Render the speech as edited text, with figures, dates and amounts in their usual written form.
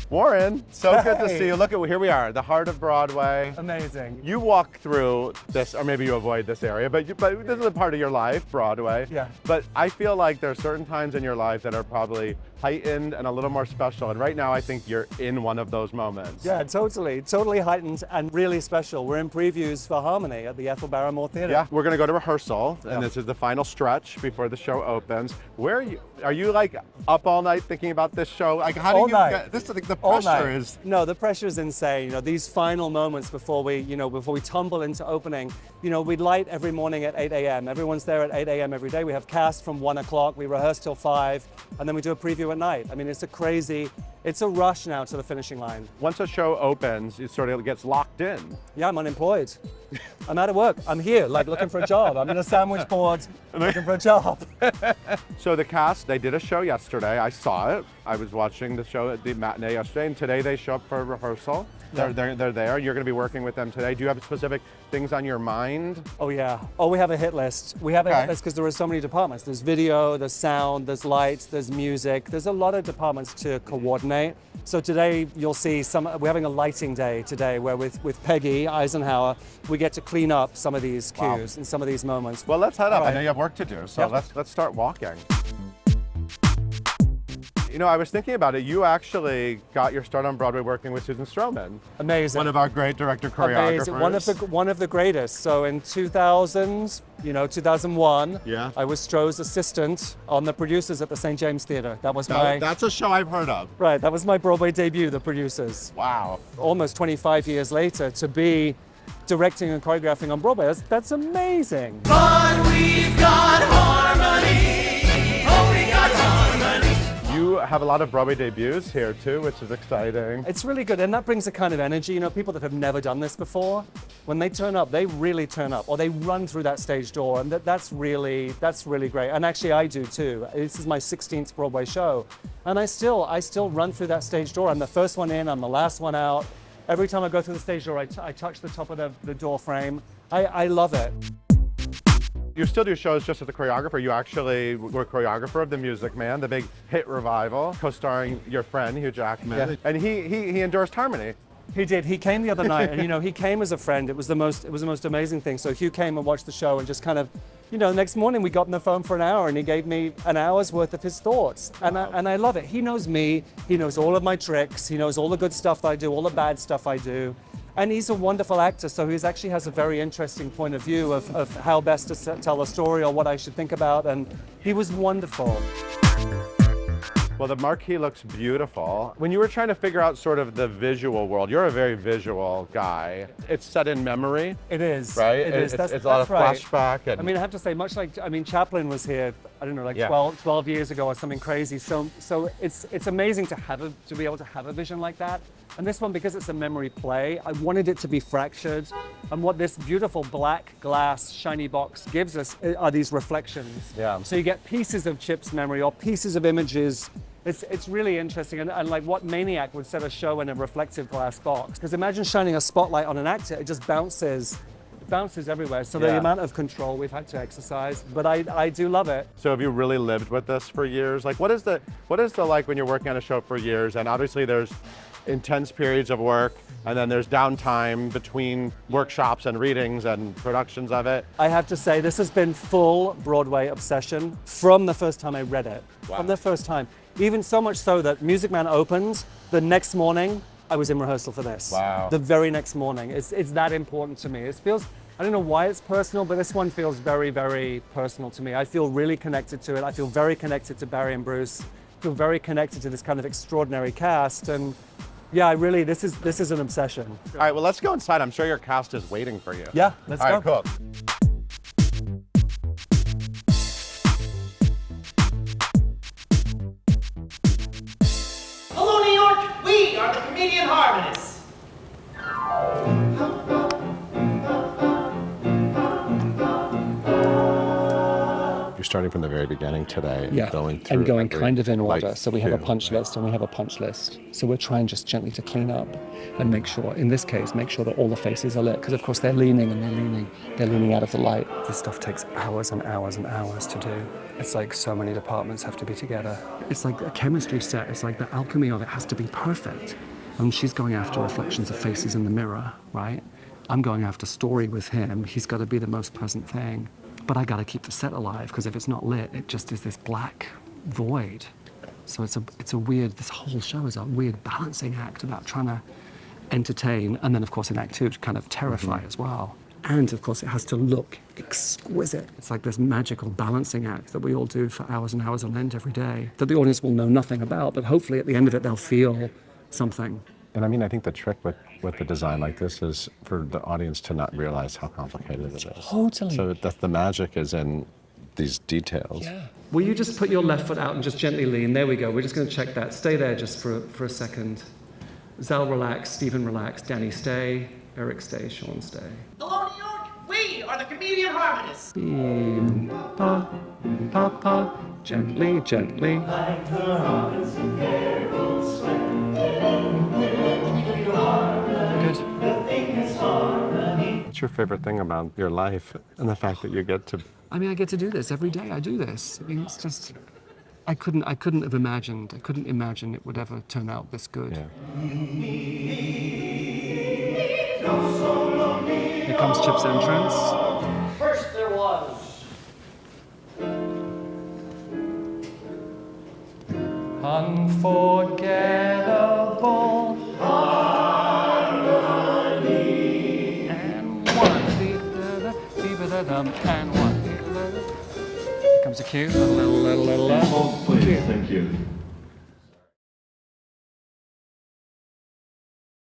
Warren, so good to see you. Look, here we are, the heart of Broadway. Amazing. You walk through this, or maybe you avoid this area, but this is a part of your life, Broadway. Yeah. But I feel like there are certain times in your life that are probably heightened and a little more special. And right now, I think you're in one of those moments. Yeah, totally heightened and really special. We're in previews for Harmony at the Ethel Barrymore Theatre. Yeah, we're gonna go to rehearsal, and this is the final stretch before the show opens. Where are you? Are you like up all night thinking about this show? Like, how do All you night. get this? The pressure is. No, the pressure is insane. You know, these final moments before we tumble into opening. You know, we light every morning at 8 a.m. Everyone's there at 8 a.m. every day. We have cast from 1 o'clock. We rehearse till 5, and then we do a preview at night. I mean, it's a rush now to the finishing line. Once a show opens, it sort of gets locked in. Yeah, I'm unemployed. I'm out of work. I'm here, like looking for a job. I'm in a sandwich board looking for a job. So the cast, they did a show yesterday. I saw it. I was watching the show at the matinee yesterday, and today they show up for rehearsal. Yeah. They're there. You're going to be working with them today. Do you have specific things on your mind? Oh yeah. Oh, we have a hit list. We have a hit list because there are so many departments. There's video, there's sound, there's lights, there's music. There's a lot of departments to coordinate. So today you'll see we're having a lighting day today where with Peggy Eisenhower, we get to clean up some of these cues and some of these moments. Well, let's head up. Right. I know you have work to do, so Yep. let's start walking. You know, I was thinking about it. You actually got your start on Broadway working with Susan Stroman. Amazing. One of our great director choreographers. Amazing. One of the greatest. So in 2001, Yeah. I was Stroh's assistant on the producers at the St. James Theatre. That's a show I've heard of. Right, that was my Broadway debut, the producers. Wow. Almost 25 years later, to be directing and choreographing on Broadway, that's amazing. But we've got harmony. Oh, we got harmony. You have a lot of Broadway debuts here too, which is exciting. It's really good, and that brings a kind of energy. You know, people that have never done this before, when they turn up, they really turn up, or they run through that stage door, and that's really great. And actually, I do too. This is my 16th Broadway show, and I still run through that stage door. I'm the first one in, I'm the last one out. Every time I go through the stage door, I touch the top of the door frame. I love it. You still do shows just as a choreographer. You actually were choreographer of The Music Man, the big hit revival, co-starring your friend, Hugh Jackman. Yeah. And he endorsed Harmony. He did. He came the other night, and you know, he came as a friend. It was the most amazing thing. So Hugh came and watched the show, and just kind of, you know, next morning we got on the phone for an hour, and he gave me an hour's worth of his thoughts, and I love it. He knows me. He knows all of my tricks. He knows all the good stuff that I do, all the bad stuff I do. And he's a wonderful actor, so he actually has a very interesting point of view of how best to tell a story or what I should think about, and he was wonderful. Well, the marquee looks beautiful. When you were trying to figure out sort of the visual world, you're a very visual guy. It's set in memory. It is. Right? It is. It's a lot of right. flashback. And I mean, I have to say, much like, Chaplin was here, I don't know, like Yeah. 12 years ago or something crazy. So it's amazing to be able to have a vision like that. And this one, because it's a memory play, I wanted it to be fractured. And what this beautiful black glass shiny box gives us are these reflections. Yeah. So you get pieces of Chip's memory or pieces of images. It's really interesting, and like what maniac would set a show in a reflective glass box? Because imagine shining a spotlight on an actor, it just bounces everywhere. So the Yeah. amount of control we've had to exercise, but I do love it. So have you really lived with this for years? Like, what is the like when you're working on a show for years, and obviously there's intense periods of work, and then there's downtime between workshops and readings and productions of it. I have to say, this has been full Broadway obsession from the first time I read it. Wow. From the first time. Even so much so that Music Man opened, the next morning, I was in rehearsal for this. Wow. The very next morning. It's that important to me. It feels, I don't know why it's personal, but this one feels very, very personal to me. I feel really connected to it. I feel very connected to Barry and Bruce. I feel very connected to this kind of extraordinary cast. And yeah, this is an obsession. All right, well, let's go inside. I'm sure your cast is waiting for you. Yeah, let's All go. right, cool. Hello, New York. We are the Comedian Harmonists. You're starting from the very beginning today. Yeah, Going through and going every, kind of in like, order. So we have a cue. punch list and we have a punch list. So we're trying just gently to clean up and make sure, in this case, make sure that all the faces are lit. Because of course they're leaning and they're leaning out of the light. This stuff takes hours and hours and hours to do. It's like so many departments have to be together. It's like a chemistry set. It's like the alchemy of it has to be perfect. And she's going after reflections of faces in the mirror, right? I'm going after story with him. He's got to be the most pleasant thing. But I got to keep the set alive, because if it's not lit, it just is this black void. So it's a weird, this whole show is a weird balancing act about trying to entertain, and then of course in Act 2 to kind of terrify as well. And of course it has to look exquisite. It's like this magical balancing act that we all do for hours and hours on end every day, that the audience will know nothing about, but hopefully at the end of it they'll feel something. And I mean, I think the trick with the design like this is for the audience to not realize how complicated it is. Totally. So that the magic is in these details. Yeah. Will you just put your left foot out and just gently lean? There we go. We're just going to check that. Stay there just for a second. Zal, relax. Stephen, relax. Danny, stay. Eric, stay. Sean, stay. Hello, New York. We are the Comedian Harmonists. Beam, pa, pa, pa. Gently, gently. Like the Robinson Carol swing. Good. The thing is harmony. What's your favorite thing about your life and the fact that you get to? I mean, I get to do this every day. I do this. I mean, it's just, I couldn't have imagined. I couldn't imagine it would ever turn out this good. Yeah. Here comes Chip's entrance. First there was. Unforgettable harmony. And one, and one. Here comes a cue. Little. Oh, please, thank you.